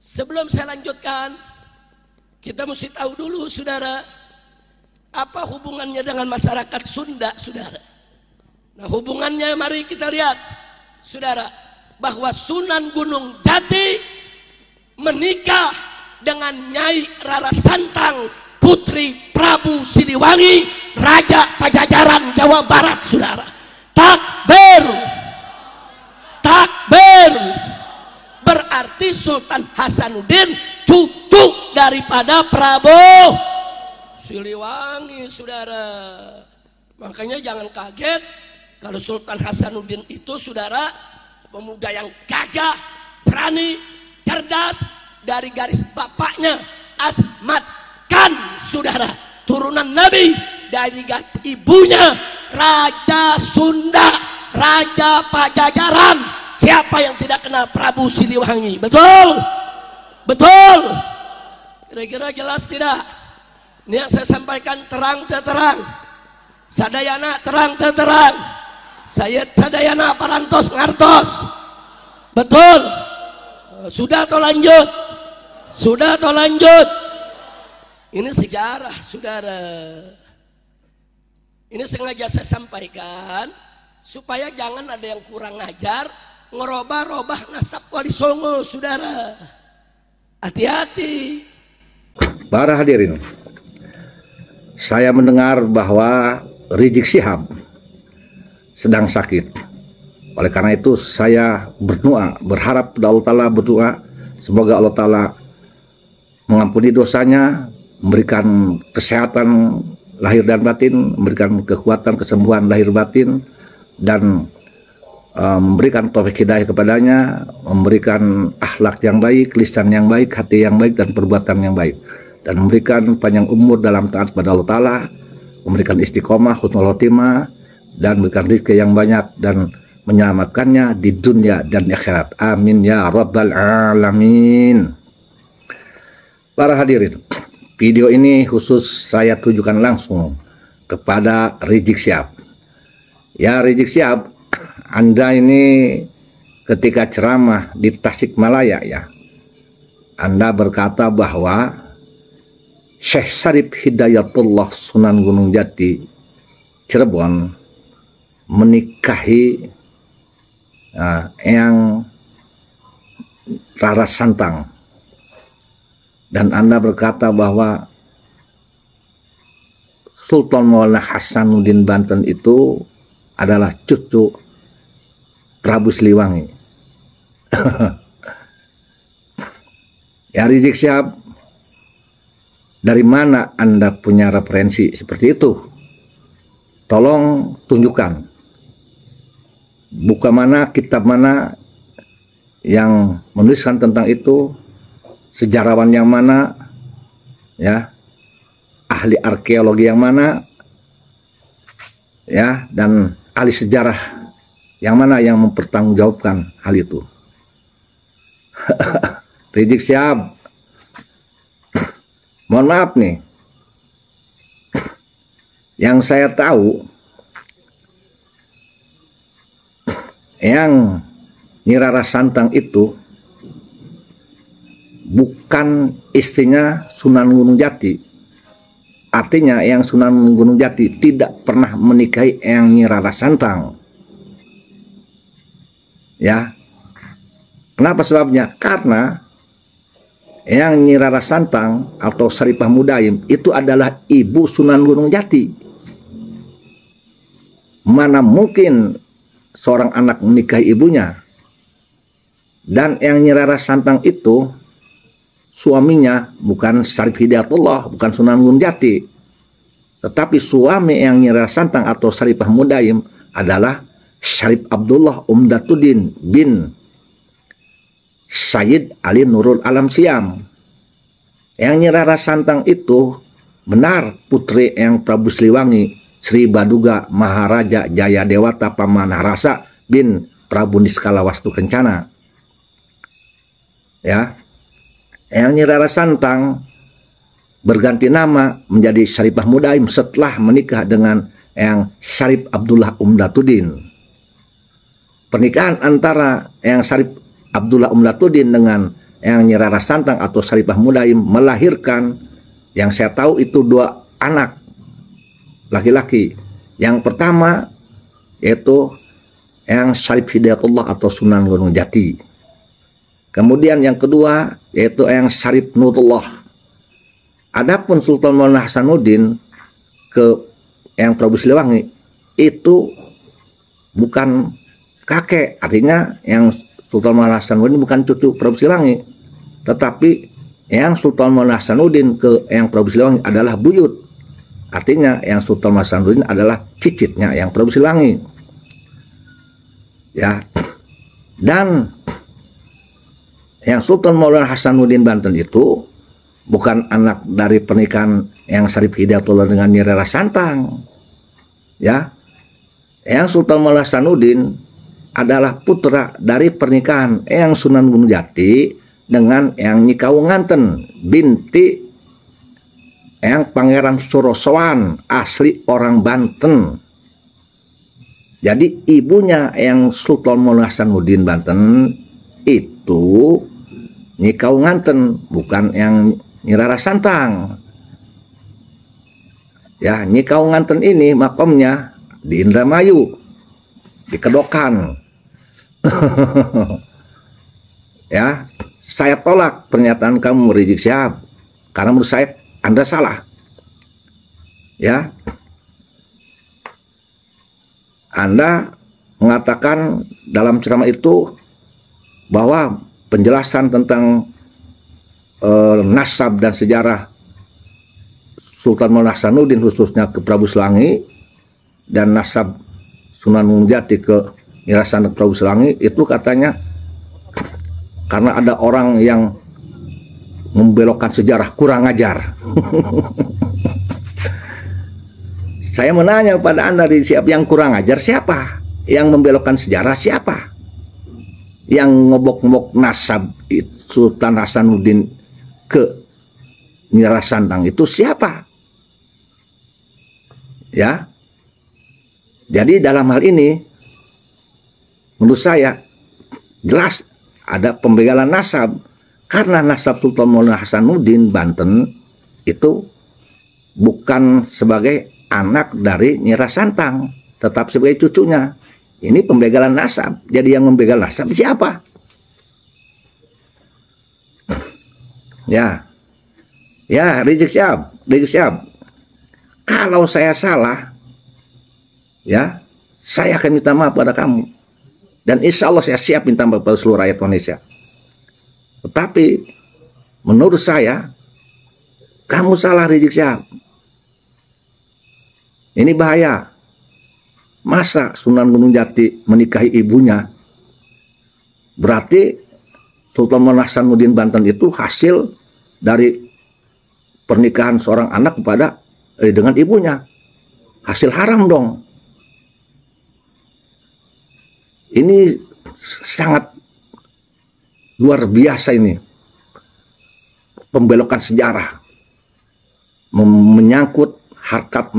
Sebelum saya lanjutkan, kita mesti tahu dulu, saudara, apa hubungannya dengan masyarakat Sunda, saudara. Nah, hubungannya mari kita lihat, saudara, bahwa Sunan Gunung Jati menikah dengan Nyai Rara Santang, putri Prabu Siliwangi, Raja Pajajaran Jawa Barat, saudara. Takbir, takbir. Berarti Sultan Hasanuddin cucu daripada Prabu Siliwangi, saudara. Makanya jangan kaget kalau Sultan Hasanuddin itu, saudara, pemuda yang gagah, berani, cerdas, dari garis bapaknya Asmat Khan, saudara, turunan Nabi, dari garis ibunya Raja Sunda, Raja Pajajaran. Siapa yang tidak kenal Prabu Siliwangi? Betul? Betul? Kira-kira jelas tidak? Ini yang saya sampaikan terang terang. Sadayana terang terang. Saya sadayana parantos ngartos. Betul? Sudah atau lanjut? Sudah atau lanjut? Ini sejarah, saudara. Ini sengaja saya sampaikan supaya jangan ada yang kurang ajar ngerobah-robah nasab Wali Songo, saudara. Hati-hati. Para hadirin, saya mendengar bahwa Rizik Syihab sedang sakit. Oleh karena itu saya berdoa, berharap kepada Allah Ta'ala, berdoa semoga Allah Ta'ala mengampuni dosanya, memberikan kesehatan lahir dan batin, memberikan kekuatan kesembuhan lahir batin, dan memberikan taufik hidayah kepadanya, memberikan akhlak yang baik, lisan yang baik, hati yang baik, dan perbuatan yang baik, dan memberikan panjang umur dalam taat kepada Allah Ta'ala, memberikan istiqomah, husnul khotimah, dan memberikan rezeki yang banyak, dan menyelamatkannya di dunia dan akhirat. Amin ya rabbal alamin. Para hadirin, video ini khusus saya tujukan langsung kepada Rizik Syihab. Ya Rizik Syihab, Anda ini ketika ceramah di Tasikmalaya, ya, Anda berkata bahwa Syekh Syarif Hidayatullah Sunan Gunung Jati Cirebon menikahi Eyang Rara Santang, dan Anda berkata bahwa Sultan Maulana Hasanuddin Banten itu adalah cucu Prabu Siliwangi. Ya Rizik Syihab, dari mana Anda punya referensi seperti itu? Tolong tunjukkan. Buku mana, kitab mana yang menuliskan tentang itu, sejarawan yang mana, ya, ahli arkeologi yang mana, ya, dan ahli sejarah yang mana yang mempertanggungjawabkan hal itu. Rizik Syihab, mohon maaf nih, yang saya tahu yang Nyi Rara Santang itu bukan istrinya Sunan Gunung Jati. Artinya yang Sunan Gunung Jati tidak pernah menikahi yang Nyi Rara Santang. Ya. Kenapa sebabnya? Karena yang Nyi Rara Santang atau Saripah Mudaim itu adalah ibu Sunan Gunung Jati. Mana mungkin seorang anak menikahi ibunya. Dan yang Nyi Rara Santang itu suaminya bukan Syarif Hidayatullah, bukan Sunan Gunung Jati, tetapi suami yang Nyi Rara Santang atau Saripah Mudaim adalah Syarif Abdullah Umdatuddin bin Sayyid Ali Nurul Alam Siam. Yang Nyi Rara Santang itu benar putri yang Prabu Siliwangi, Sri Baduga Maharaja Jaya Dewata Pamanarasa bin Prabu Niskala Wastu Kencana. Ya, yang Nyi Rara Santang berganti nama menjadi Syaripah Mudaim setelah menikah dengan yang Syarif Abdullah Umdatuddin. Pernikahan antara yang Syarif Abdullah Umdatuddin dengan Yang Nyi Rara Santang atau Saripah Mudaim melahirkan, yang saya tahu itu 2 anak laki-laki. Yang pertama yaitu Eyang Syarif Hidayatullah atau Sunan Gunung Jati. Kemudian yang kedua yaitu Eyang Syarif Nurullah. Adapun Sultan Maulana Hasanuddin ke Eyang Prabu Siliwangi itu bukan kakek, artinya yang Sultan Maulana Hasanuddin bukan cucu Prabu Siliwangi, tetapi yang Sultan Maulana Hasanuddin ke Eyang Prabu Siliwangi adalah buyut, artinya yang Sultan Maulana Hasanuddin adalah cicitnya yang Prabu Siliwangi, ya. Dan yang Sultan Maulana Hasanuddin Banten itu bukan anak dari pernikahan yang Syarif Hidayatullah dengan Nyi Rara Santang, ya. Yang Sultan Maulana Hasanuddin adalah putra dari pernikahan Eyang Sunan Gunung Jati dengan Eyang Nyi Kawunganten binti Eyang Pangeran Surosoan, asli orang Banten. Jadi ibunya Eyang Sultan Maulana Hasanuddin Banten itu Nyi Kawunganten, bukan yang Nyi Rara Santang. Ya, Nyi Kawunganten ini makomnya di Indramayu, di Kedokan. Ya, saya tolak pernyataan kamu Rizik Syihab karena menurut saya Anda salah. Ya, Anda mengatakan dalam ceramah itu bahwa penjelasan tentang nasab dan sejarah Sultan Maulana Hasanuddin khususnya ke Prabu Siliwangi dan nasab Sunan Gunung Jati ke Nyi Rara Santang Prabu Siliwangi itu katanya karena ada orang yang membelokkan sejarah, kurang ajar. Saya menanya pada Anda, siapa yang kurang ajar? Siapa? Yang membelokkan sejarah siapa? Yang ngobok-ngobok nasab Sultan Hasanuddin ke Nyi Rara Santang itu siapa? Ya. Jadi dalam hal ini menurut saya jelas ada pembegalan nasab, karena nasab Sultan Maulana Hasanuddin Banten itu bukan sebagai anak dari Nyi Rara Santang, tetap sebagai cucunya. Ini pembegalan nasab. Jadi yang membegal nasab siapa? Ya, ya, Rizik Syihab. Kalau saya salah, ya, saya akan minta maaf pada kamu. Dan insya Allah saya siap minta maaf pada seluruh rakyat Indonesia. Tetapi menurut saya, kamu salah Rizik Syihab. Ini bahaya. Masa Sunan Gunung Jati menikahi ibunya? Berarti Sultan Maulana Hasanuddin Banten itu hasil dari pernikahan seorang anak kepada dengan ibunya. Hasil haram dong. Ini sangat luar biasa ini. Pembelokan sejarah. Menyangkut harkat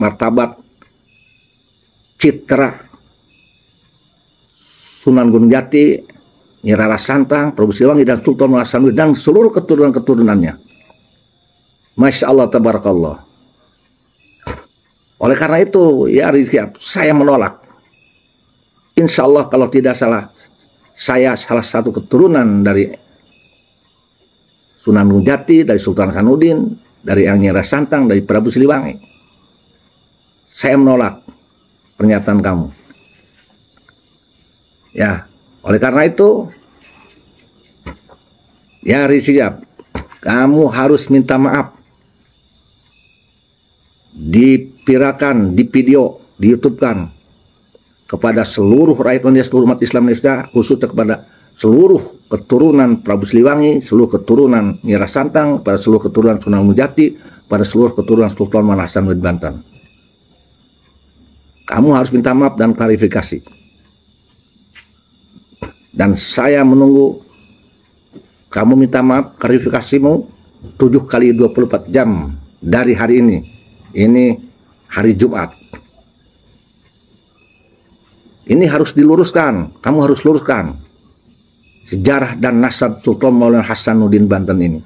martabat citra Sunan Gunung Jati, Nyi Rara Santang, Prabu Siliwangi, dan Sultan Maulana Hasanuddin dan seluruh keturunan-keturunannya. Masya Allah, tabarakallah. Oleh karena itu, ya Rizik Syihab, saya menolak. Insya Allah kalau tidak salah, saya salah satu keturunan dari Sunan Gunung Jati, dari Sultan Hasanuddin, dari Eyang Nyi Rara Santang, dari Prabu Siliwangi. Saya menolak pernyataan kamu. Ya, oleh karena itu, ya Rizik Syihab, kamu harus minta maaf. Dipirakan, di video, di YouTube kan kepada seluruh rakyat Indonesia, seluruh umat Islam Indonesia, khususnya kepada seluruh keturunan Prabu Siliwangi, seluruh keturunan Nyi Rara Santang, pada seluruh keturunan Sunan Gunung Jati, pada seluruh keturunan Sultan Maulana Hasanuddin Banten. Kamu harus minta maaf dan klarifikasi. Dan saya menunggu kamu minta maaf, klarifikasimu 7 kali 24 jam dari hari ini. Ini hari Jumat. Ini harus diluruskan. Kamu harus luruskan. sejarah dan nasab Sultan Maulana Hasanuddin Banten ini,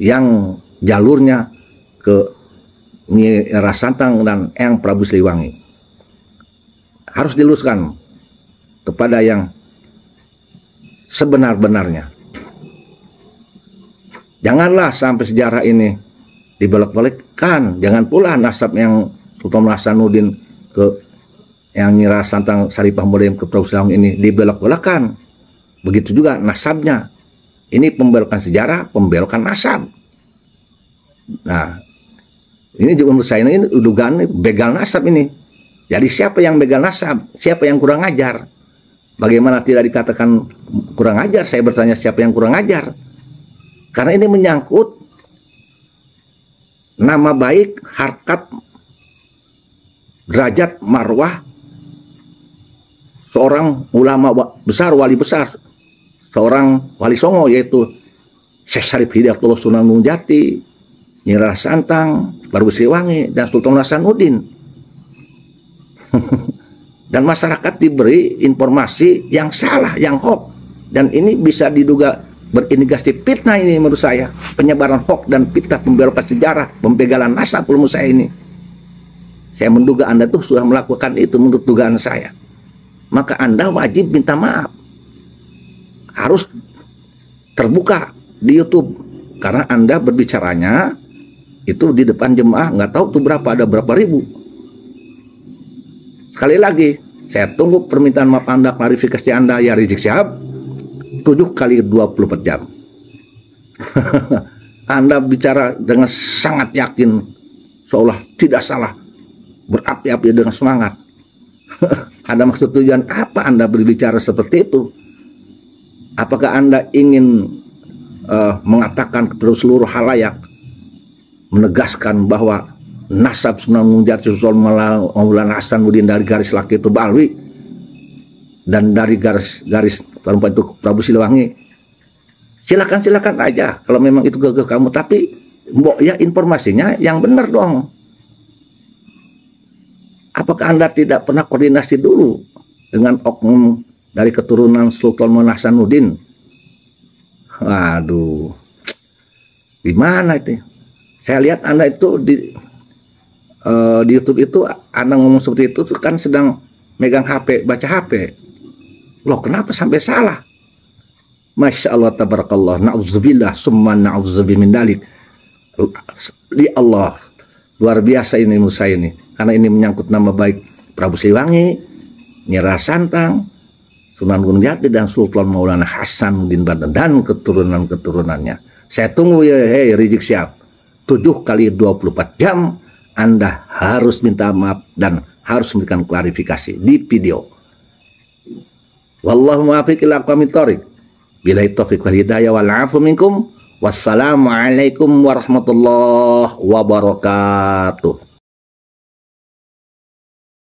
yang jalurnya ke Nyi Rara Santang dan Eyang Prabu Siliwangi, harus diluruskan kepada yang sebenar-benarnya. Janganlah sampai sejarah ini dibelok-belikkan. Jangan pula nasab yang Sultan Hasanuddin ke yang Nyi Rara Santang Saripah Muda ke Prabu Siliwangi ini dibelok-belokkan. Begitu juga nasabnya. Ini pembelokan sejarah, pembelokan nasab. Nah, ini juga menurut saya ini dugaan begal nasab ini. Jadi siapa yang begal nasab? Siapa yang kurang ajar? Bagaimana tidak dikatakan kurang ajar? Saya bertanya siapa yang kurang ajar? Karena ini menyangkut nama baik, harkat, derajat, marwah seorang ulama besar, wali besar, seorang wali songo, yaitu Syekh Syarif Hidayatullah Sunan Gunung Jati, Nyi Rara Santang, Prabu Siliwangi, dan Sultan Hasanuddin. Dan masyarakat diberi informasi yang salah, yang hoax, dan ini bisa diduga berindikasi fitnah. Ini menurut saya penyebaran hoax dan fitnah, pembelokan sejarah, pembegalan nasab menurut saya ini. Saya menduga Anda tuh sudah melakukan itu menurut dugaan saya. Maka Anda wajib minta maaf. Harus terbuka di YouTube, karena Anda berbicaranya itu di depan jemaah, nggak tahu tuh berapa, ada berapa ribu. Sekali lagi, saya tunggu permintaan maaf Anda, klarifikasi Anda ya Rizik Syihab 7 kali 24 jam. Anda bicara dengan sangat yakin, seolah tidak salah, berapi-api dengan semangat. Ada maksud tujuan apa Anda berbicara seperti itu? Apakah Anda ingin mengatakan kepada seluruh halayak, menegaskan bahwa nasab Sunan Gunung Jati Sultan Maulana Hasanuddin dari garis laki itu Balwi, dan dari garis perempuan itu Prabu Siliwangi? Silakan aja kalau memang itu gagah kamu, tapi ya informasinya yang benar dong. Apakah Anda tidak pernah koordinasi dulu dengan oknum dari keturunan Sultan Maulana Hasanuddin? Waduh, gimana itu? Saya lihat Anda itu di YouTube itu Anda ngomong seperti itu kan sedang megang HP, baca HP. Loh, kenapa sampai salah? Masya Allah, tabarakallah, na'udzubillah, summa na'udzubillah min dalik. Di Allah, luar biasa ini menurut saya ini. Karena ini menyangkut nama baik Prabu Siliwangi, Nyi Rara Santang, Sunan Gunung Jati, dan Sultan Maulana Hasanuddin Banten dan keturunan-keturunannya. Saya tunggu ya, hei Rizik Syihab, 7 kali 24 jam Anda harus minta maaf dan harus memberikan klarifikasi di video. Wallahu muwaffiq ila aqwamit thoriq. Billahi taufiq wal hidayah wal 'afu minkum. Wassalamualaikum warahmatullahi wabarakatuh.